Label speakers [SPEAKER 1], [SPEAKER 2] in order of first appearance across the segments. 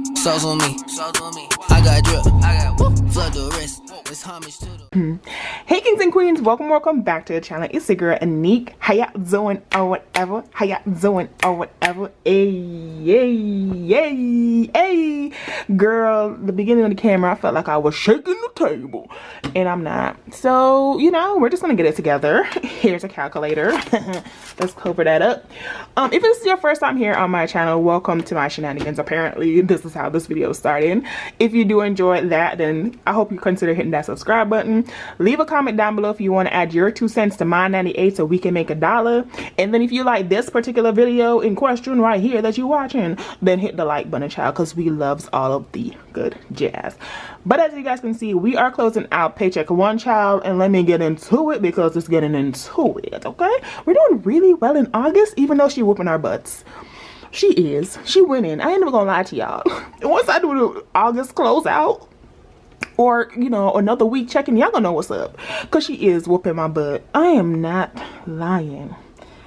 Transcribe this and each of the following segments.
[SPEAKER 1] Sauce on me. I got drip. Flood the wrist. It's homage to the.
[SPEAKER 2] Hey kings and queens, welcome back to the channel. It's your girl Anique. How y'all doing or whatever? How y'all doing or whatever? Hey. Girl, the beginning of the camera, I felt like I was shaking the table. And I'm not. So, you know, we're just gonna get it together. Here's a calculator. Let's cover that up. If this is your first time here on my channel, welcome to my shenanigans. Apparently, this is how this video started. If you do enjoy that, then I hope you consider hitting that subscribe button. Leave a comment down below if you want to add your 2 cents to my 98 so we can make $1. And then if you like this particular video in question right here that you're watching, then hit the like button, child, because we loves all of the good jazz. But as you guys can see, we are closing out paycheck 1, child, and let me get into it because it's getting into it. Okay, we're doing really well in August, even though she whooping our butts. She winning. I ain't even gonna lie to y'all. Once I do the August closeout, or you know, another week checking, y'all gonna know what's up, because she is whooping my butt. I am not lying.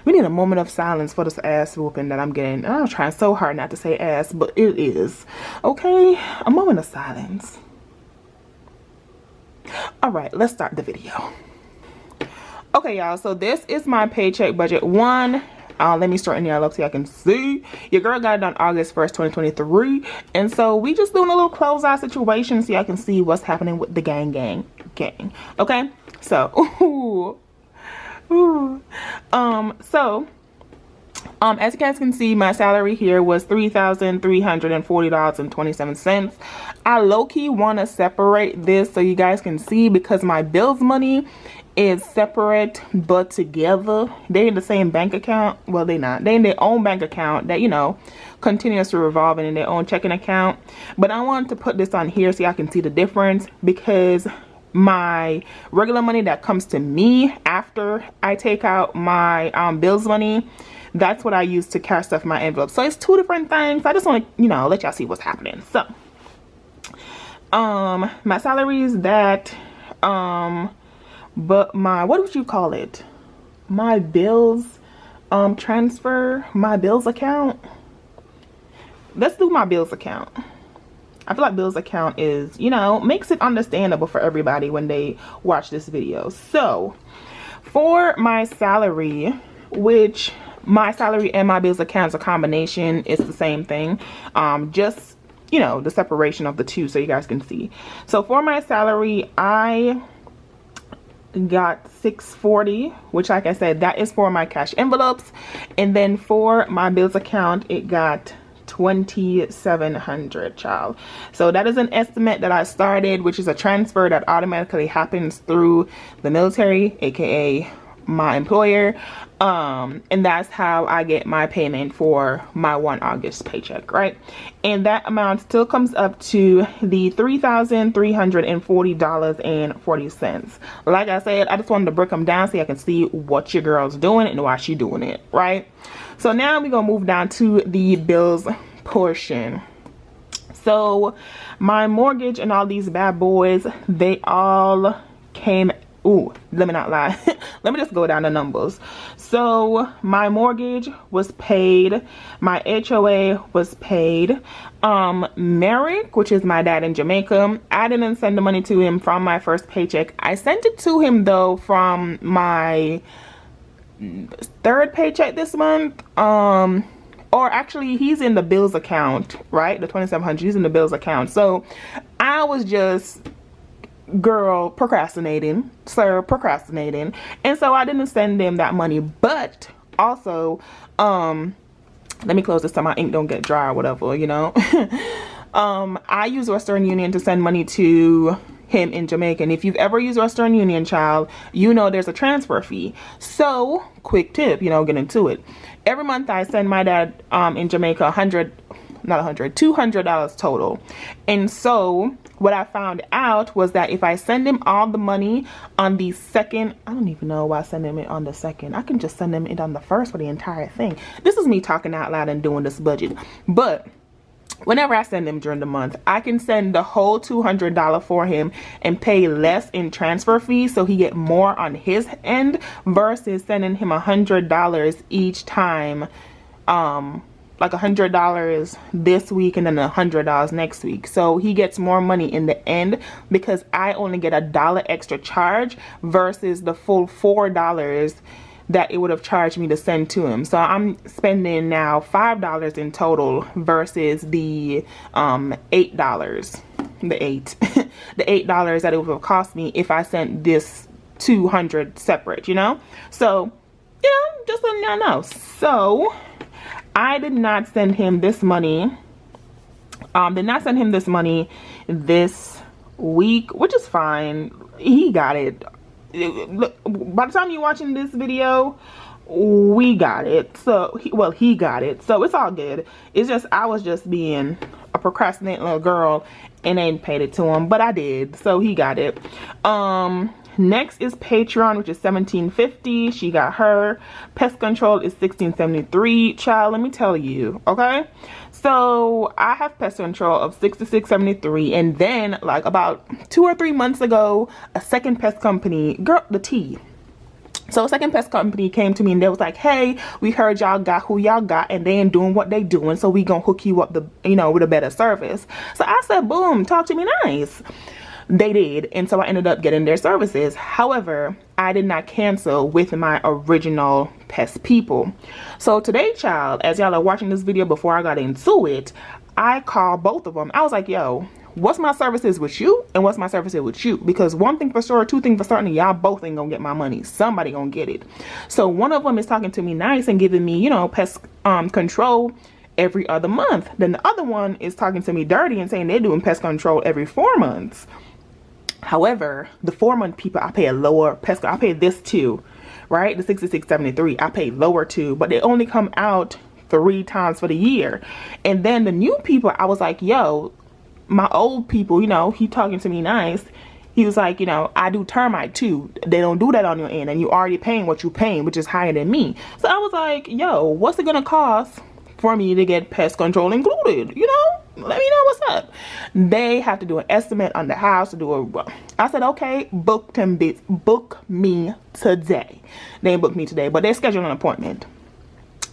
[SPEAKER 2] We need a moment of silence for this ass whooping that I'm getting. I'm trying so hard not to say ass, but it is. Okay, a moment of silence. All right, let's start the video. Okay, y'all, so this is my paycheck budget 1. Let me straighten y'all up so y'all can see. Your girl got it on August 1st, 2023. And so we just doing a little closeout situation so y'all can see what's happening with the gang. Okay? So, as you guys can see, my salary here was $3,340.27. I low-key want to separate this so you guys can see, because my bills money is separate but together. They're in the same bank account. Well, they're not. They're in their own bank account that, you know, continues to revolve in their own checking account. But I wanted to put this on here so y'all can see the difference, because my regular money that comes to me after I take out my bills money, that's what I use to cash stuff in my envelope. So it's 2 different things. I just want to, you know, let y'all see what's happening. So my salary is that, but my, what would you call it, my bills transfer, my bills account. Let's do my bills account. I feel like bills account is, you know, makes it understandable for everybody when they watch this video. So for my salary, which my salary and my bills account is a combination, it's the same thing, just, you know, the separation of the two so you guys can see. So for my salary, I got $640, which, like I said, that is for my cash envelopes. And then for my bills account, it got $2,700, child. So that is an estimate that I started, which is a transfer that automatically happens through the military, aka my employer, and that's how I get my payment for my 1 August paycheck, right? And that amount still comes up to the $3,340.40. Like I said, I just wanted to break them down so you can see what your girl's doing and why she's doing it, right? So now we're gonna move down to the bills portion. So my mortgage and all these bad boys, they all came. Ooh, let me not lie. Let me just go down the numbers. So my mortgage was paid. My HOA was paid. Merrick, which is my dad in Jamaica, I didn't send the money to him from my first paycheck. I sent it to him though from my 3rd paycheck this month. Or actually, he's in the bills account, right? The $2,700, he's in the bills account. So I was just, girl, procrastinating, and so I didn't send them that money. But also, let me close this so my ink don't get dry or whatever, you know. I use Western Union to send money to him in Jamaica, and if you've ever used Western Union, child, you know there's a transfer fee. So quick tip, you know, get into it. Every month I send my dad in Jamaica $200 total. And so what I found out was that if I send him all the money on the 2nd, I don't even know why I send him it on the 2nd. I can just send him it on the 1st for the entire thing. This is me talking out loud and doing this budget. But whenever I send him during the month, I can send the whole $200 for him and pay less in transfer fees so he get more on his end versus sending him $100 each time like $100 this week and then $100 next week. So he gets more money in the end because I only get $1 extra charge versus the full $4 that it would have charged me to send to him. So I'm spending now $5 in total versus the $8, the $8 that it would have cost me if I sent this 200 separate, you know. So you know, just letting y'all know. So I did not send him this money. This week, which is fine. He got it. Look, by the time you're watching this video, we got it. So he got it. So it's all good. It's just I was just being a procrastinating little girl and ain't paid it to him, but I did. So he got it. Next is Patreon, which is $17.50. She got her. Pest control is $16.73. Child, let me tell you, okay? So I have pest control of $66.73, and then like about 2 or 3 months ago, a second pest company, girl, the tea. So a second pest company came to me and they was like, hey, we heard y'all got who y'all got and they ain't doing what they doing, so we gonna hook you up with a better service. So I said, boom, talk to me nice. They did, and so I ended up getting their services. However, I did not cancel with my original pest people. So today, child, as y'all are watching this video before I got into it, I called both of them. I was like, yo, what's my services with you and what's my services with you? Because one thing for sure, two things for certain, y'all both ain't gonna get my money. Somebody gonna get it. So one of them is talking to me nice and giving me, you know, pest control every other month. Then the other one is talking to me dirty and saying they're doing pest control every 4 months. However, the 4-month people, I pay a lower pest. I pay this too, right? The $66.73. I pay lower too, but they only come out 3 times for the year. And then the new people, I was like, yo, my old people, you know, he talking to me nice. He was like, you know, I do termite too. They don't do that on your end, and you already paying what you paying, which is higher than me. So I was like, yo, what's it gonna cost for me to get pest control included? You know, let me know what's up. They have to do an estimate on the house to do a. I said, okay, book me today. They ain't booked me today, but they scheduled an appointment.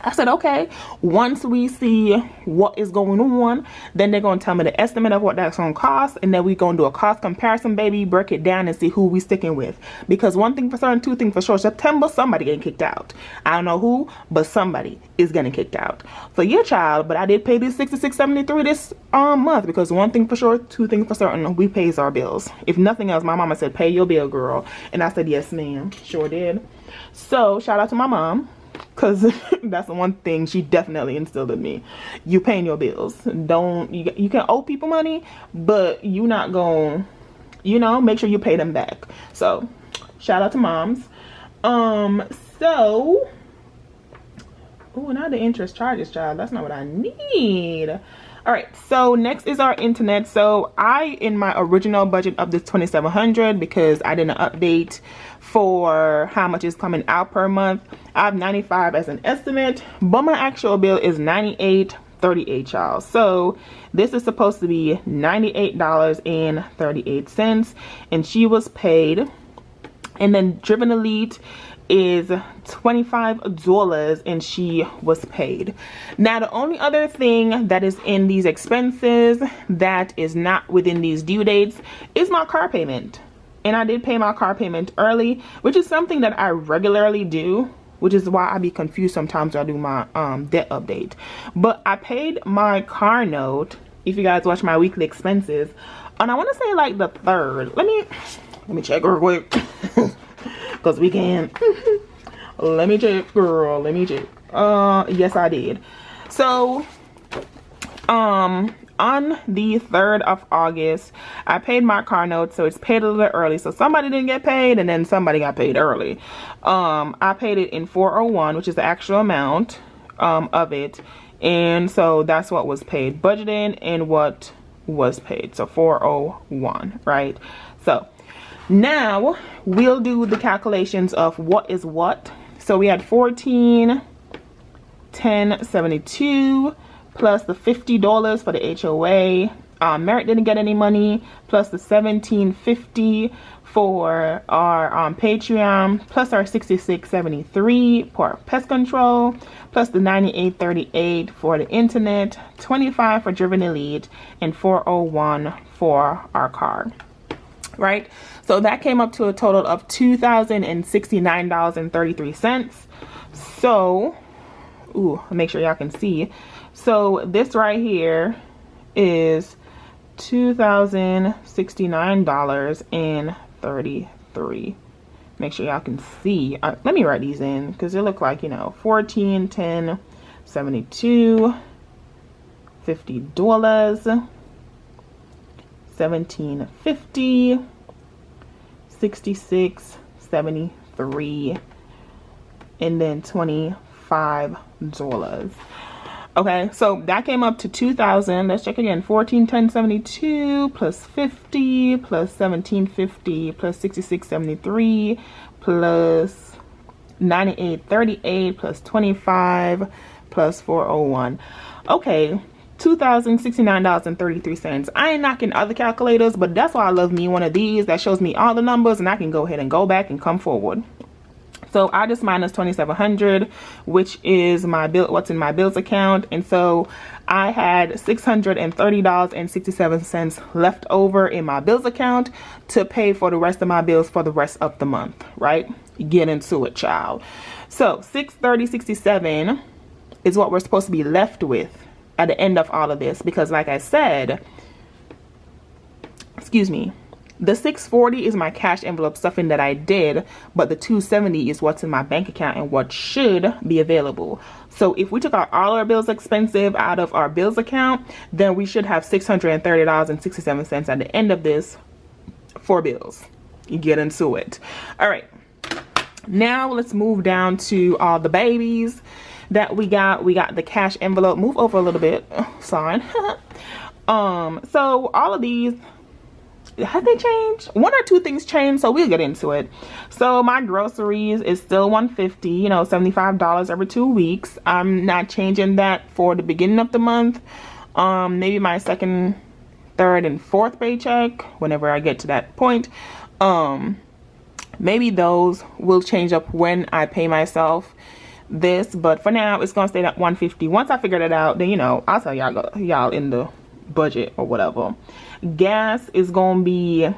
[SPEAKER 2] I said, okay, once we see what is going on, then they're going to tell me the estimate of what that's going to cost. And then we're going to do a cost comparison, baby, break it down and see who we sticking with. Because one thing for certain, two things for sure, September, somebody getting kicked out. I don't know who, but somebody is getting kicked out. So yeah, child, but I did pay this $66.73 this month because one thing for sure, two things for certain, we pays our bills. If nothing else, my mama said, pay your bill, girl. And I said, yes, ma'am. Sure did. So shout out to my mom. Because that's the one thing she definitely instilled in me. You paying your bills. Don't, you can owe people money, but you not going, you know, make sure you pay them back. So shout out to moms. So, oh, now the interest charges, child. That's not what I need. All right, so next is our internet. So I, in my original budget of this $2,700, because I didn't update for how much is coming out per month, I have $95 as an estimate, but my actual bill is $98.38, y'all. So this is supposed to be $98.38, and she was paid. And then Driven Elite is $25 and she was paid. Now the only other thing that is in these expenses that is not within these due dates is my car payment. And I did pay my car payment early, which is something that I regularly do, which is why I be confused sometimes when I do my debt update. But I paid my car note, if you guys watch my weekly expenses, and I want to say like the 3rd. Let me check real quick. Because we can. Let me check, girl. Let me check. Yes, I did. So, on the 3rd of August, I paid my car note, so it's paid a little early. So somebody didn't get paid, and then somebody got paid early. I paid it in 401, which is the actual amount of it, and so that's what was paid, budgeted, and what was paid. So 401, right? So now we'll do the calculations of what is what. So we had $14,1072 plus the $50 for the HOA Merit didn't get any money, plus the $17.50 for our Patreon, plus our $66.73 for pest control, plus the $98.38 for the internet, $25 for Driven Elite, and $401 for our car. Right, so that came up to a total of $2,069.33. So, make sure y'all can see. So this right here is $2,069.33. Make sure y'all can see. Let me write these in because they look like, you know, 14, 10, 72, $50, 17.50, 66.73, and then $25. Okay, so that came up to 2,000. Let's check again. 14, 10, 72 plus 50 plus 17.50 plus 66.73 plus 98.38 plus 25 plus 401. Okay, $2,069.33. I ain't knocking other calculators, but that's why I love me one of these that shows me all the numbers, and I can go ahead and go back and come forward. So I just minus $2,700, which is my bill, what's in my bills account, and so I had $630.67 left over in my bills account to pay for the rest of my bills for the rest of the month. Right? Get into it, child. So $630.67 is what we're supposed to be left with at the end of all of this, because like I said, excuse me, the $640 is my cash envelope stuffing that I did, but the $270 is what's in my bank account and what should be available. So if we took out all our bills expensive out of our bills account, then we should have $630.67 at the end of this for bills. You get into it. All right, now let's move down to all the babies that we got. We got the cash envelope. Move over a little bit. Sorry. So all of these, have they changed? One or two things changed, so we'll get into it. So my groceries is still $150, you know, $75 every 2 weeks. I'm not changing that for the beginning of the month. Maybe my second, third, and fourth paycheck, whenever I get to that point. Maybe those will change up when I pay myself this, but for now it's gonna stay at $150. Once I figure that out, then, you know, I'll tell y'all in the budget or whatever. Gas is gonna be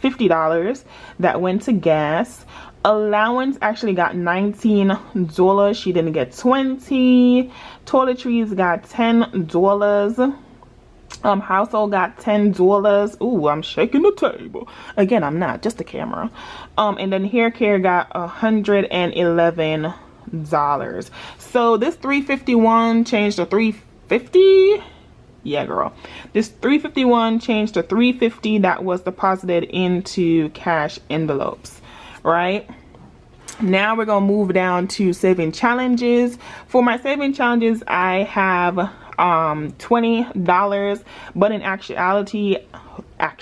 [SPEAKER 2] $50 that went to gas. Allowance actually got $19. She didn't get 20. Toiletries got $10. Household got $10. Ooh, I'm shaking the table. Again, I'm not, just the camera. And then hair care got $111. So this $351 changed to $350. Yeah, girl. This $351 changed to $350 that was deposited into cash envelopes, right? Now we're gonna move down to saving challenges. For my saving challenges, I have $20, but in actuality I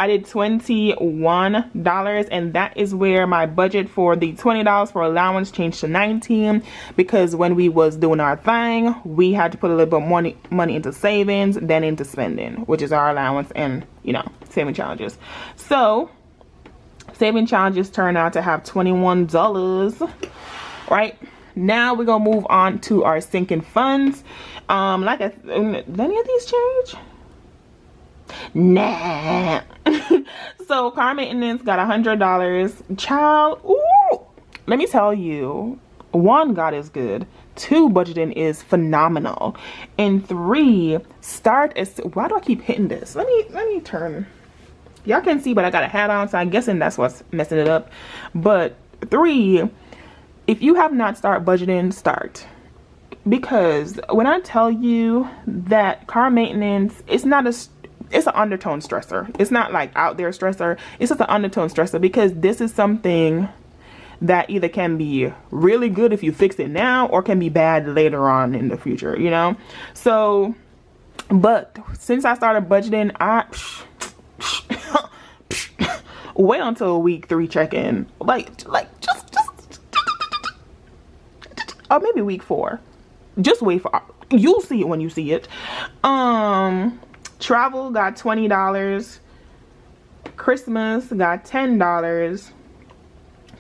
[SPEAKER 2] did $21, and that is where my budget for the $20 for allowance changed to $19, because when we was doing our thing, we had to put a little bit more money into savings than into spending, which is our allowance and, you know, saving challenges. So saving challenges turn out to have $21, right? Now we're gonna move on to our sinking funds. Did any of these change? Nah. So car maintenance got $100. Child, ooh, let me tell you, 1, God is good. 2, budgeting is phenomenal. And 3, start is, why do I keep hitting this? Let me turn. Y'all can see, but I got a hat on, so I'm guessing that's what's messing it up. But 3, if you have not started budgeting, start. Because when I tell you that car maintenance, it's an undertone stressor. It's not like out there stressor. It's just an undertone stressor, because this is something that either can be really good if you fix it now, or can be bad later on in the future, you know? So, but since I started budgeting, wait until week 3 check-in. Or maybe week 4. Just wait for, You'll see it when you see it. Travel got $20. Christmas got $10.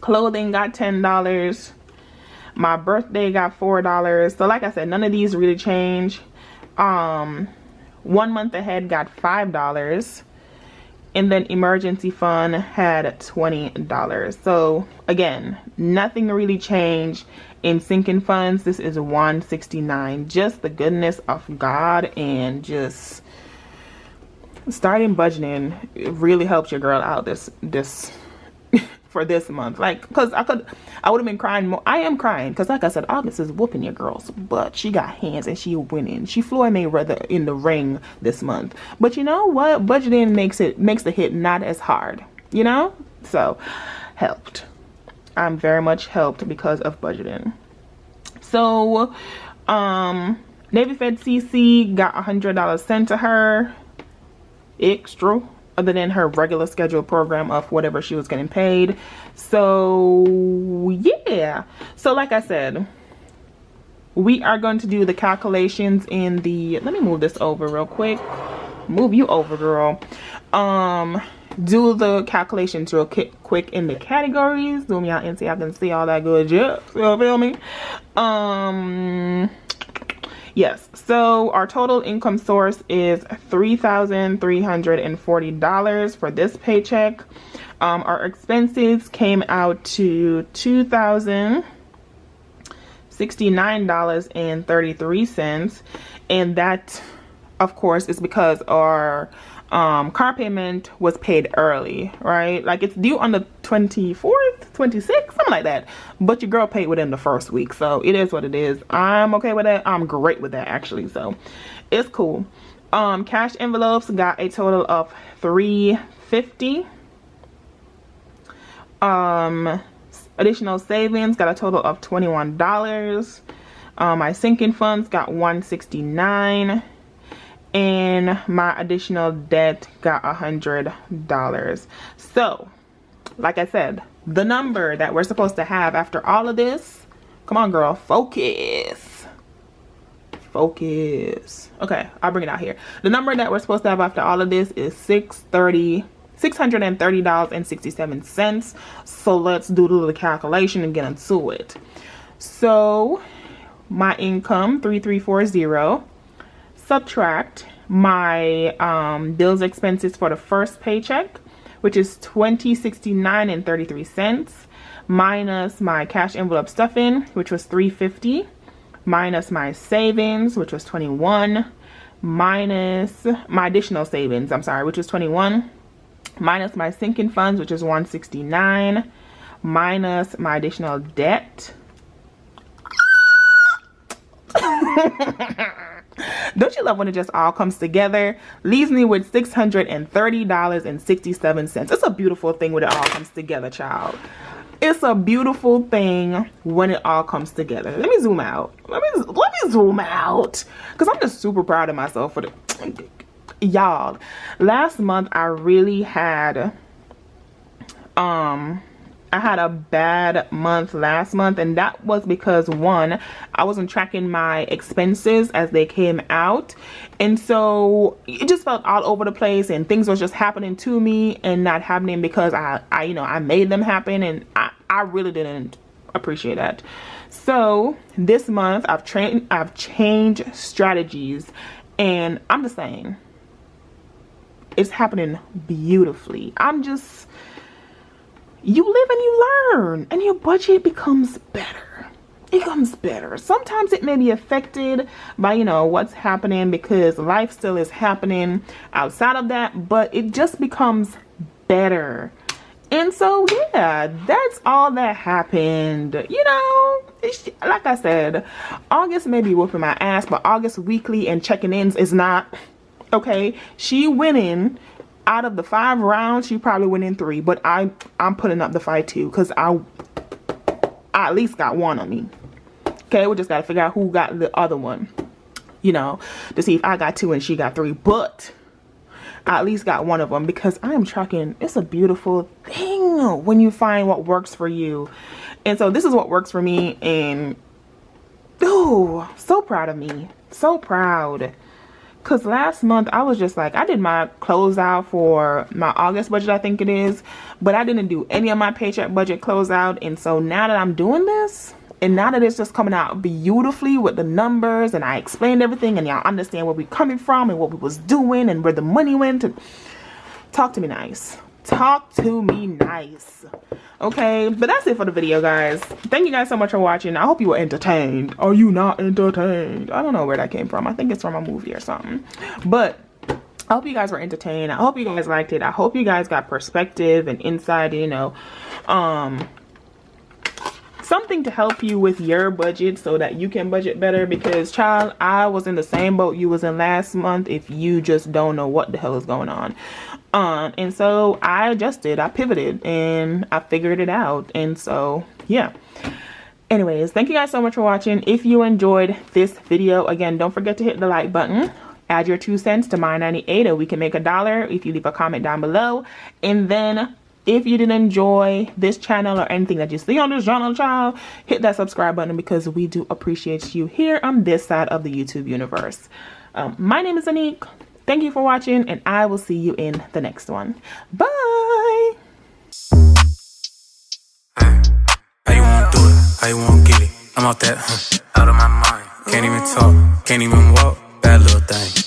[SPEAKER 2] Clothing got $10. My birthday got $4. So like I said, none of these really change. 1 month ahead got $5. And then emergency fund had $20. So again, nothing really changed in sinking funds. This is $169. Just the goodness of God, and just starting budgeting, it really helps your girl out this for this month. Like, because I would have been crying more. I am crying because, like I said, August is whooping your girl's butt. She got hands and she winning. She Floyd Mayweather in the ring this month. But you know what? Budgeting makes the hit not as hard, you know? So helped. I'm very much helped because of budgeting. So Navy Fed CC got $100 sent to her extra, other than her regular scheduled program of whatever she was getting paid. So yeah, so like I said, we are going to do the calculations in the, let me move this over real quick. Move you over, girl. Do the calculations real quick in the categories. Zoom out and see I can see all that good. Yeah, you feel me? Yes, so our total income source is $3,340 for this paycheck. Our expenses came out to $2,069.33, and that, of course, is because our car payment was paid early, right? Like, it's due on the 24th, 26th, something like that, but your girl paid within the first week, so it is what it is. I'm okay with that. I'm great with that, actually, so it's cool. Cash envelopes got a total of $350. Additional savings got a total of $21. My sinking funds got $169. And my additional debt got $100. So, like I said, the number that we're supposed to have after all of this, come on girl, focus. Okay, I'll bring it out here. The number that we're supposed to have after all of this is $630.67. So let's do the calculation and get into it. So my income, 3340, subtract my bills expenses for the first paycheck, which is $20.69.33, minus my cash envelope stuffing, which was $350, minus my savings, which was $21, minus my additional savings, I'm sorry, which was $21, minus my sinking funds, which is $169, minus my additional debt. Don't you love when it just all comes together? Leaves me with $630.67. It's a beautiful thing when it all comes together, child. It's a beautiful thing when it all comes together. Let me zoom out. Let me zoom out, because I'm just super proud of myself for the y'all. Last month I really had I had a bad month last month, and that was because, one, I wasn't tracking my expenses as they came out, and so it just felt all over the place, and things was just happening to me and not happening because I you know, I made them happen, and I really didn't appreciate that. So this month I've changed strategies, and I'm just saying it's happening beautifully. You live and you learn, and your budget becomes better. It becomes better. Sometimes it may be affected by, you know, what's happening, because life still is happening outside of that, but it just becomes better. And so, yeah, that's all that happened. You know, like I said, August may be whooping my ass, but August weekly and checking ins is not. Okay, she winning. Out of the 5 rounds, she probably went in 3, but I'm putting up the fight too, because I at least got one on me. Okay, we just got to figure out who got the other one, you know, to see if I got 2 and she got 3, but I at least got one of them, because I am tracking. It's a beautiful thing when you find what works for you. And so this is what works for me, and Oh, so proud of me. So proud. Because last month I was just like, I did my closeout for my August budget, I think it is. But I didn't do any of my paycheck budget closeout. And so now that I'm doing this, and now that it's just coming out beautifully with the numbers, and I explained everything, and y'all understand where we're coming from and what we was doing and where the money went. And talk to me nice. Talk to me nice. Okay, but that's it for the video, guys. Thank you guys so much for watching. I hope you were entertained. Are you not entertained? I don't know where that came from. I think it's from a movie or something. But I hope you guys were entertained. I hope you guys liked it. I hope you guys got perspective and insight, you know, something to help you with your budget so that you can budget better. Because, child, I was in the same boat you was in last month if you just don't know what the hell is going on. And so I adjusted, I pivoted, and I figured it out. And so, yeah. Anyways, thank you guys so much for watching. If you enjoyed this video, again, don't forget to hit the like button. Add your 2 cents to my 98, or we can make $1 if you leave a comment down below. And then if you didn't enjoy this channel or anything that you see on this channel, child, hit that subscribe button, because we do appreciate you here on this side of the YouTube universe. My name is Anique. Thank you for watching, and I will see you in the next one. Bye!
[SPEAKER 3] How you wanna do it? How you wanna get it? I'm out that, out of my mind. Can't even talk, can't even walk. Bad little thing.